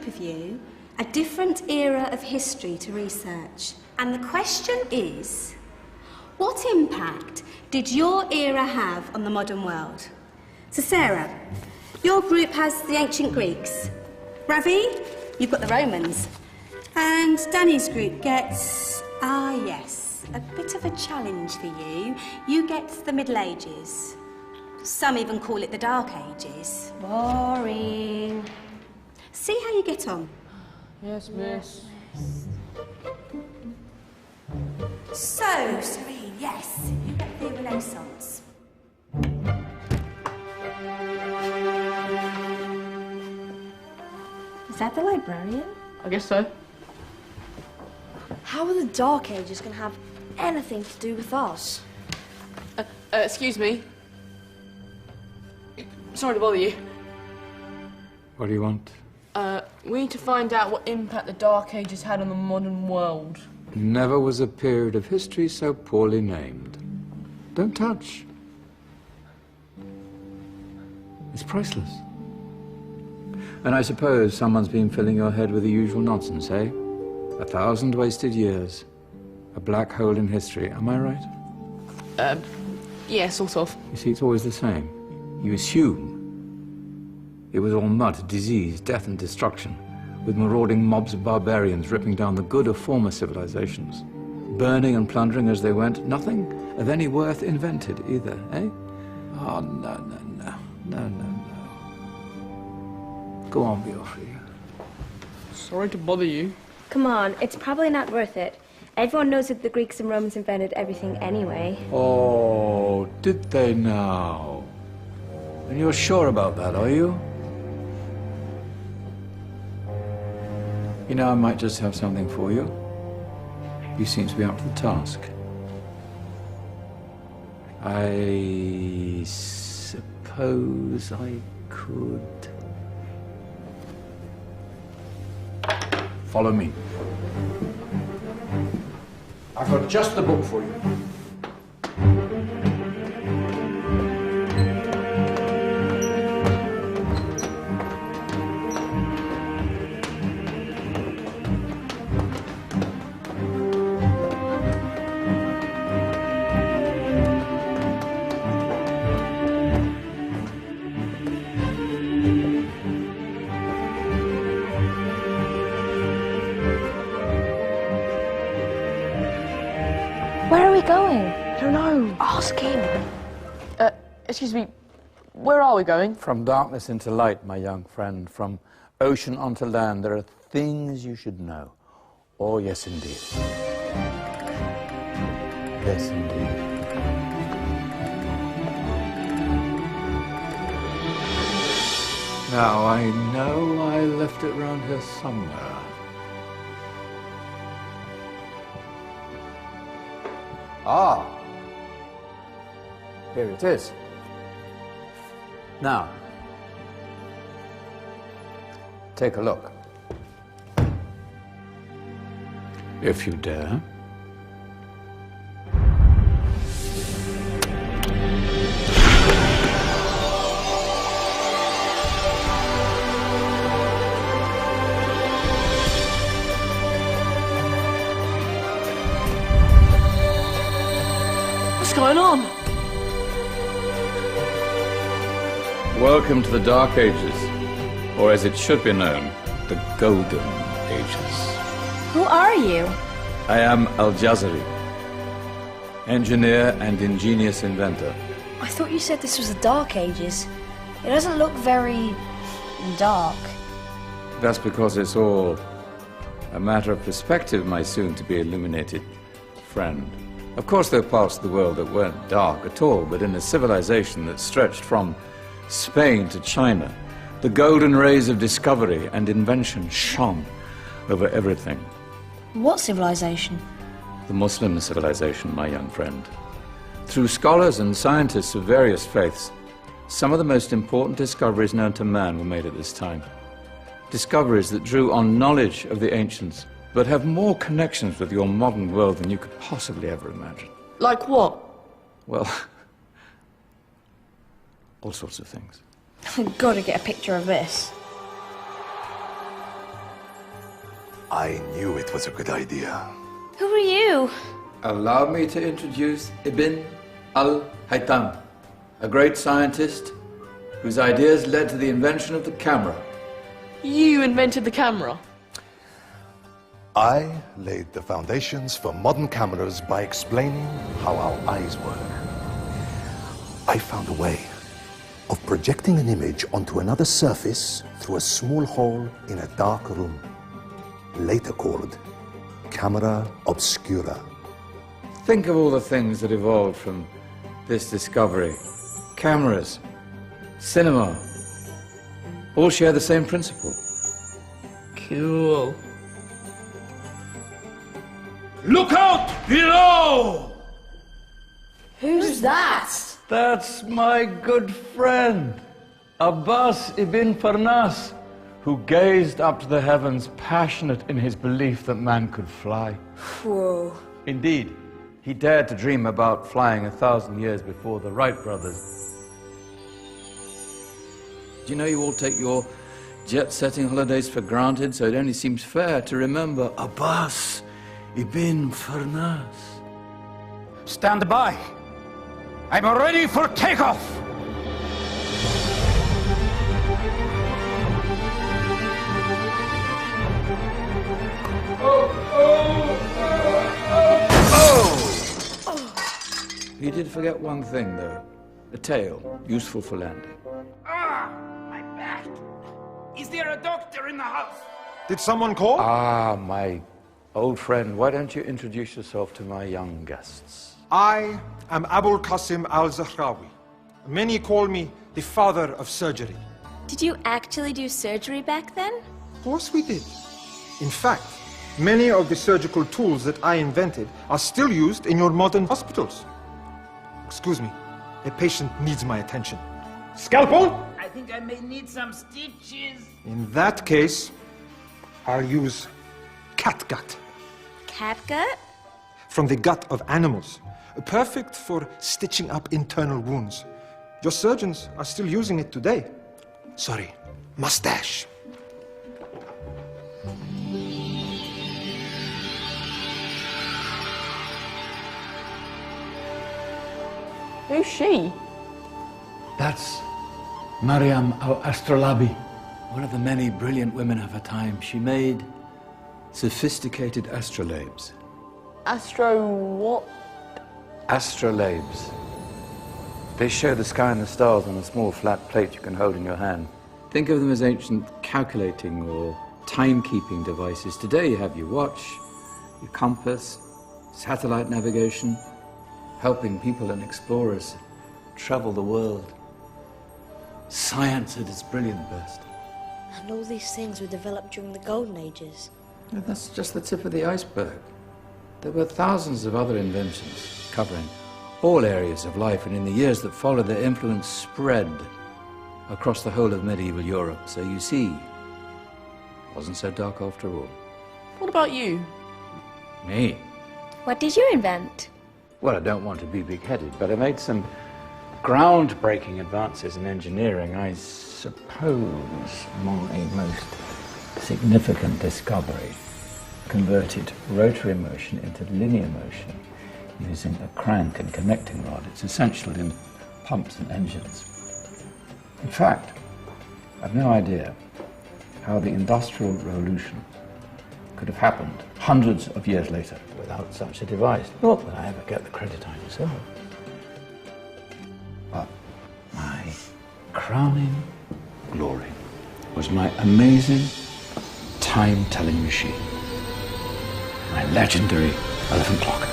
group of you a different era of history to research. And the question is, what impact did your era have on the modern world? So Sarah, your group has the ancient Greeks. Ravi, you've got the Romans. And Danny's group gets, yes, a bit of a challenge for you. You get the Middle Ages. Some even call it the Dark Ages. Boring. See how you get on. Yes, miss. So, Serene, yes, you get the Renaissance. Is that the librarian? I guess so. How are the Dark Ages going to have anything to do with us? Excuse me. Sorry to bother you. What do you want? We need to find out what impact the Dark Ages had on the modern world. Never was a period of history so poorly named. Don't touch. It's priceless. And I suppose someone's been filling your head with the usual nonsense, eh? 1,000 wasted years. A black hole in history, am I right? Yeah, sort of. You see, it's always the same. You assume it was all mud, disease, death and destruction, with marauding mobs of barbarians ripping down the good of former civilizations, burning and plundering as they went, nothing of any worth invented either, eh? Oh, no. Go on, Beofrey. Sorry to bother you. Come on, it's probably not worth it. Everyone knows that the Greeks and Romans invented everything anyway. Oh, did they now? And you're sure about that, are you? You know, I might just have something for you. You seem to be up to the task. I suppose I could... Follow me. I've got just the book for you. Where are we going? I don't know. Ask him. Excuse me. Where are we going? From darkness into light, my young friend. From ocean onto land, there are things you should know. Oh, yes, indeed. Yes, indeed. Now, I know I left it round here somewhere. Ah, here it is. Now, take a look. If you dare. What's going on? Welcome to the Dark Ages, or as it should be known, the Golden Ages. Who are you? I am Al-Jazari, engineer and ingenious inventor. I thought you said this was the Dark Ages. It doesn't look very... dark. That's because it's all a matter of perspective, my soon-to-be illuminated friend. Of course, there are parts of the world that weren't dark at all, but in a civilization that stretched from Spain to China, the golden rays of discovery and invention shone over everything. What civilization? The Muslim civilization, my young friend. Through scholars and scientists of various faiths, some of the most important discoveries known to man were made at this time. Discoveries that drew on knowledge of the ancients, but have more connections with your modern world than you could possibly ever imagine. Like what? Well, all sorts of things. I've got to get a picture of this. I knew it was a good idea. Who are you? Allow me to introduce Ibn al-Haytham, a great scientist whose ideas led to the invention of the camera. You invented the camera? I laid the foundations for modern cameras by explaining how our eyes work. I found a way of projecting an image onto another surface through a small hole in a dark room, later called camera obscura. Think of all the things that evolved from this discovery. Cameras, cinema, all share the same principle. Cool. Look out below! Who's that? That's my good friend, Abbas ibn Farnas, who gazed up to the heavens, passionate in his belief that man could fly. Whoa. Indeed, he dared to dream about flying 1,000 years before the Wright brothers. Do you know you all take your jet-setting holidays for granted, so it only seems fair to remember Abbas ibn Farnas. Stand by. I'm ready for takeoff. You did forget one thing, though. A tail, useful for landing. Ah, my back. Is there a doctor in the house? Did someone call? Ah, my old friend, why don't you introduce yourself to my young guests? I am Abul Qasim al-Zahrawi. Many call me the father of surgery. Did you actually do surgery back then? Of course we did. In fact, many of the surgical tools that I invented are still used in your modern hospitals. Excuse me, a patient needs my attention. Scalpel? I think I may need some stitches. In that case, I'll use catgut. Catgut? From the gut of animals. Perfect for stitching up internal wounds. Your surgeons are still using it today. Sorry, mustache. Who's she? That's Maryam al-Astrolabi, one of the many brilliant women of her time. She made sophisticated astrolabes. Astro what? Astrolabes. They show the sky and the stars on a small flat plate you can hold in your hand. Think of them as ancient calculating or timekeeping devices. Today you have your watch, your compass, satellite navigation, helping people and explorers travel the world. Science at its brilliant best. And all these things were developed during the Golden Ages. And that's just the tip of the iceberg. There were thousands of other inventions covering all areas of life, and in the years that followed, their influence spread across the whole of medieval Europe. So you see, it wasn't so dark after all. What about you? Me? What did you invent? Well, I don't want to be big-headed, but I made some groundbreaking advances in engineering. I suppose my most significant discovery converted rotary motion into linear motion using a crank and connecting rod. It's essential in pumps and engines. In fact, I've no idea how the Industrial Revolution could have happened hundreds of years later without such a device. Not that I ever get the credit I deserve. But my crowning glory was my amazing time-telling machine. My legendary elephant clock.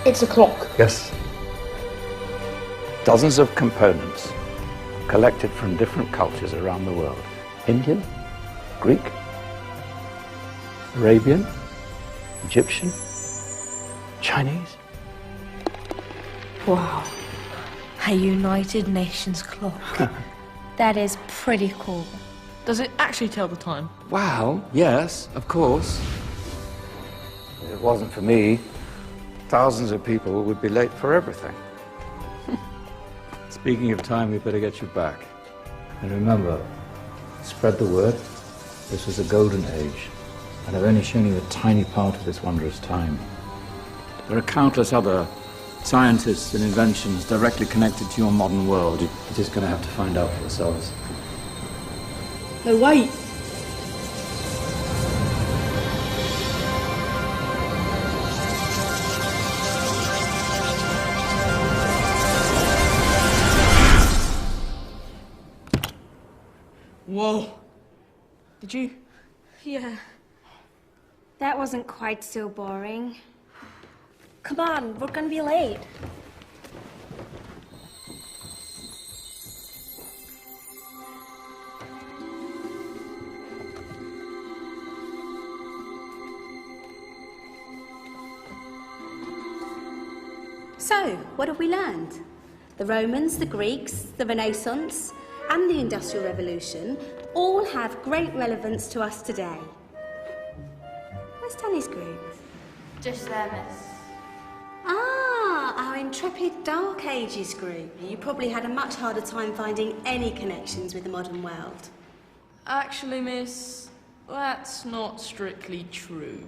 It's a clock. Yes. Dozens of components collected from different cultures around the world. Indian, Greek, Arabian, Egyptian, Chinese. Wow. A United Nations clock. That is pretty cool. Does it actually tell the time? Wow, yes, of course. If it wasn't for me, thousands of people would be late for everything. Speaking of time, we better get you back. And remember, Spread the word. This was a golden age, and I've only shown you a tiny part of this wondrous time. There are countless other scientists and inventions directly connected to your modern world. You're just going to have to find out for yourselves. No, wait! Whoa. Did you? Yeah. That wasn't quite so boring. Come on, we're gonna be late. So, what have we learned? The Romans, the Greeks, the Renaissance, and the Industrial Revolution all have great relevance to us today. Where's Danny's group? Just there, miss. Ah, our intrepid Dark Ages group. You probably had a much harder time finding any connections with the modern world. Actually, miss, that's not strictly true.